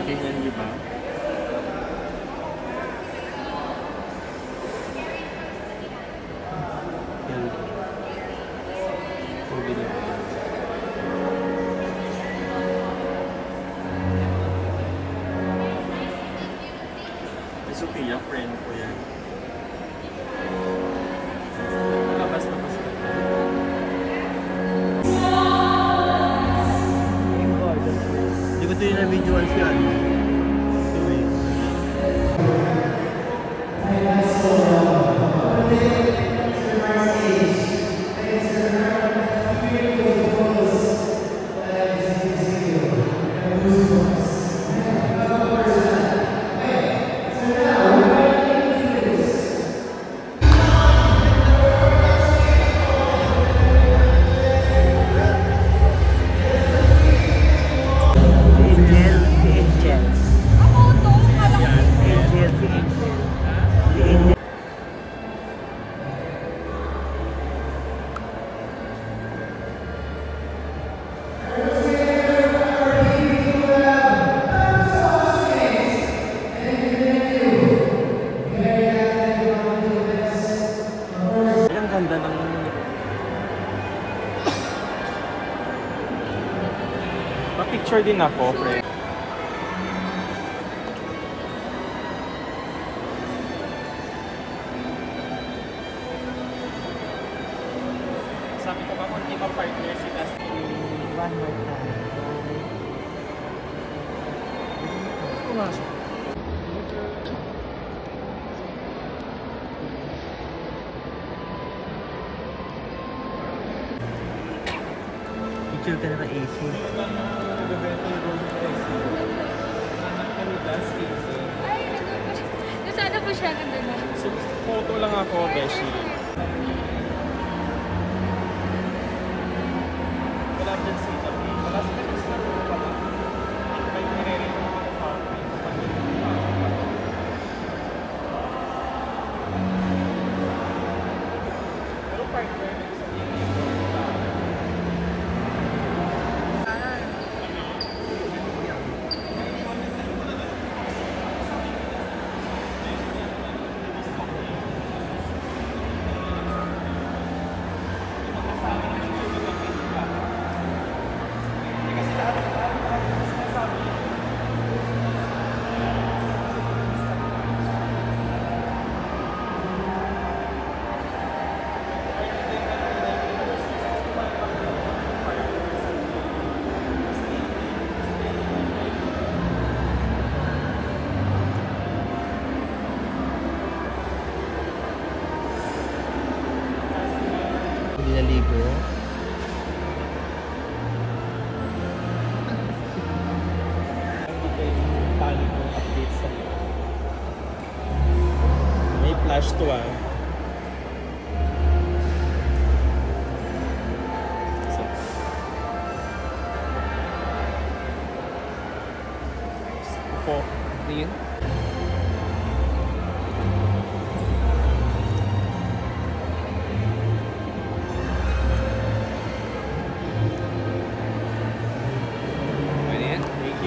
Ganyan, di ba? Yan. Hindi na. Sophia, friend ko yan. Labas na kasi. Hindi ko ito yung na-visuals yan. Ganda ng pa-picture din ako, friend. Sabi ko ba kung di ma-partner si Dustin? One more time. Pumasok. Picture ka na ng AC. Ay, nasaan na po siya? Ganda na. Photo lang ako, Beshi. Wala dyan si Tabi. Wala si Tabi sa mga pala. May nire-rin ng mga tao. Pero partner na isa din. Hindi naligo. Tali ko update sa may flash to ah. So, po, din.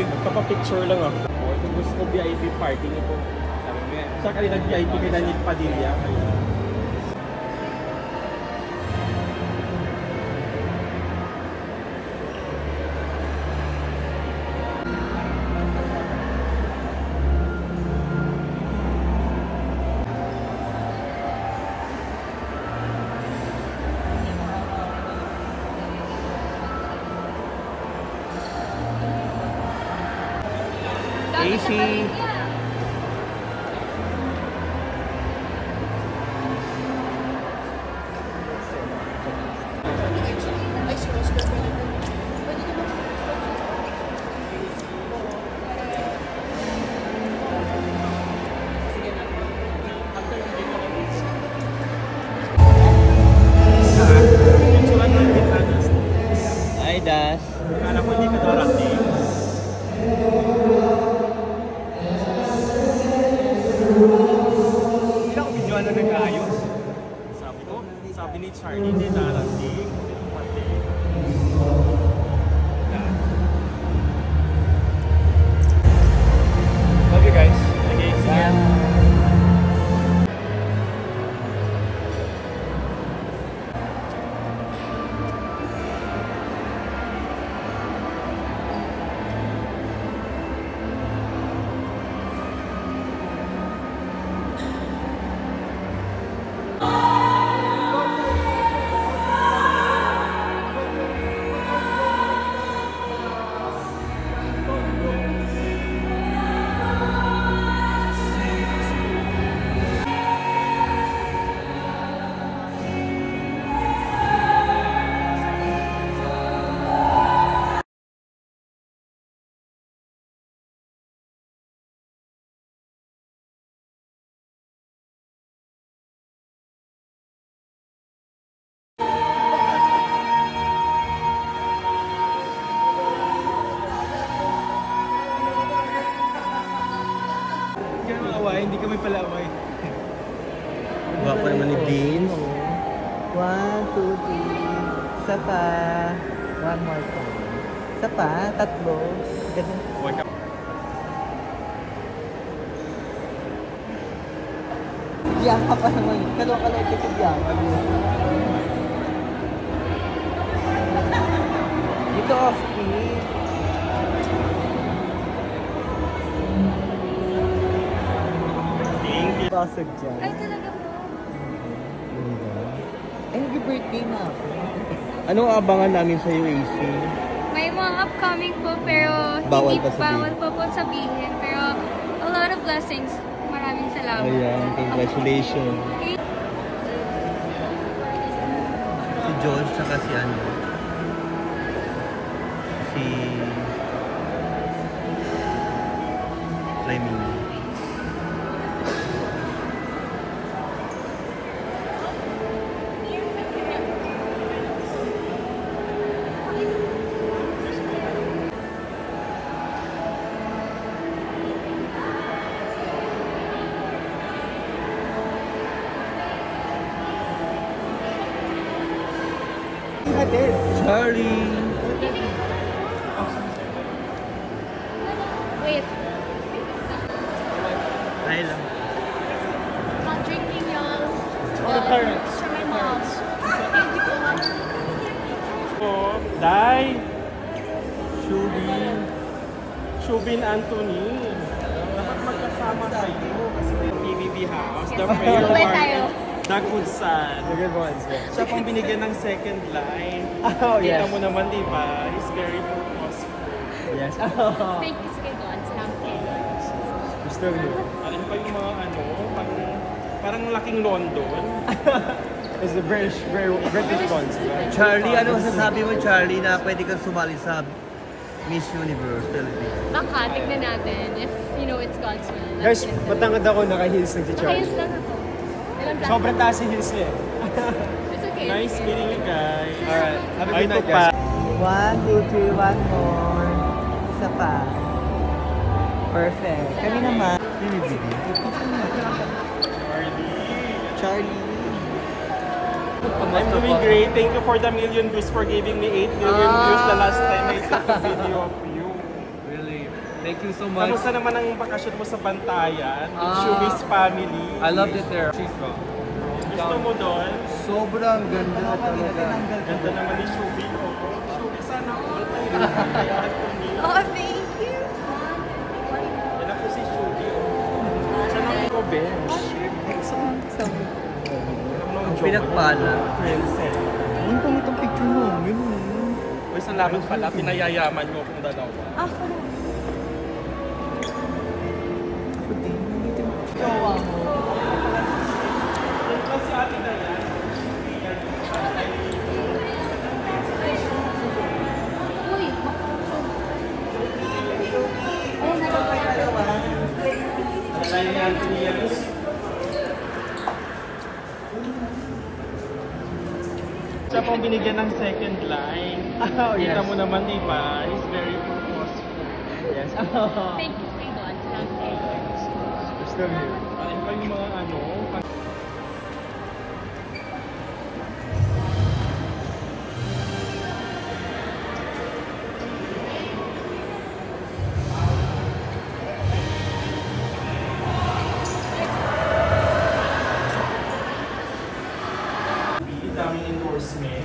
Magpapapicture lang ako. Kung gusto ko VIP party niyo po. Sabi mo yan. Sa kanila VIP kay Daniel Padilla. AC. Hi, Das. Kala ko hindi ka darating. Hindi ako videoan na nag-ayos. Sabi ni Charlie, hindi darating. Pati. hindi kami palaway. Gwapo naman ni Dean. 1, 2, 3. Isa pa. One more time. Isa pa. Tatlo. Ganun. Bianca pa naman. Kalo ka lang ito Bianca. Dito off-key. Basag dyan. Ay, talaga po. Ay, nag-birthday na ako. Anong abangan namin sa UAC? May mga upcoming po, pero Bawal hindi pa sabihin. bawal pa po sabihin. Pero a lot of blessings. Maraming salamat. Ayan, congratulations. Si George, tsaka si ano? Si... Fleming. Charlie! Wait. Ay lang. Not drinking, y'all. All the parents. For my mom. Thank you so much. Dai! Shubin Anthony. Dapat magkasama kayo. Kasi may PBB House. The prayer Bye warrior. tayo. The good son. The good ones, yeah. Siya pang binigyan ng second line. Oh, Kita yes. mo naman, di ba? He's very purposeful. Yes. Thank you sa God. Salamat. Gusto niyo. Alam pa yung mga parang laking London. It's the British ones, right? Charlie, ano masasabi mo, Charlie, na pwede kang sumali sa Miss Universe Philippines? Baka, tignan natin if, you know, it's God's will. Guys, matangad ako, naka-heels lang si Nakayos Charlie. lang ako. Ilang plan? Sobrang taas yung heels niya. It's okay. Nice meeting you guys. Alright, have a Ay, good night, ito pa. guys. 1, 2, 3, one more. Isa pa. Perfect. Kami naman. Sino yung video? Charlie. I'm doing great. Thank you for the million views for giving me 8 million views the last time I took a video of you. Really? Thank you so much. Kamusta naman ang bakasyon mo sa Bantayan? With Shubis family. I loved it there. She's from. Gusto mo doon? Sobrang ganda talaga. Ganda naman ni Shubi. Shubi, sana all time. Oh, thank you. Yan ako si Shubi. Sana ako, bench. Ang pinagpala. Princess. Ang pangit ang picture mo. Ganun. Uy, salamat pala. Pinayayaman mo akong dalawa. Ako. Ako din. Jowa mo. Yan pa si Ate Dayan. Uy. Ayun, nalawa. Dahil ni Anthony Yanis. Siya pang binigyan ng second line. Oh, yes. Kita mo naman, di ba? He's very purposeful. Yes. Thank you sa God. Salamat. Gusto niyo. Alam pa yung mga daming endorsement.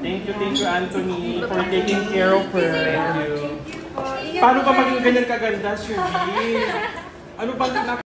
Thank you, Anthony, for taking care of her. Thank you. Paano ka maging ganyan kaganda, Shubi? Ano bang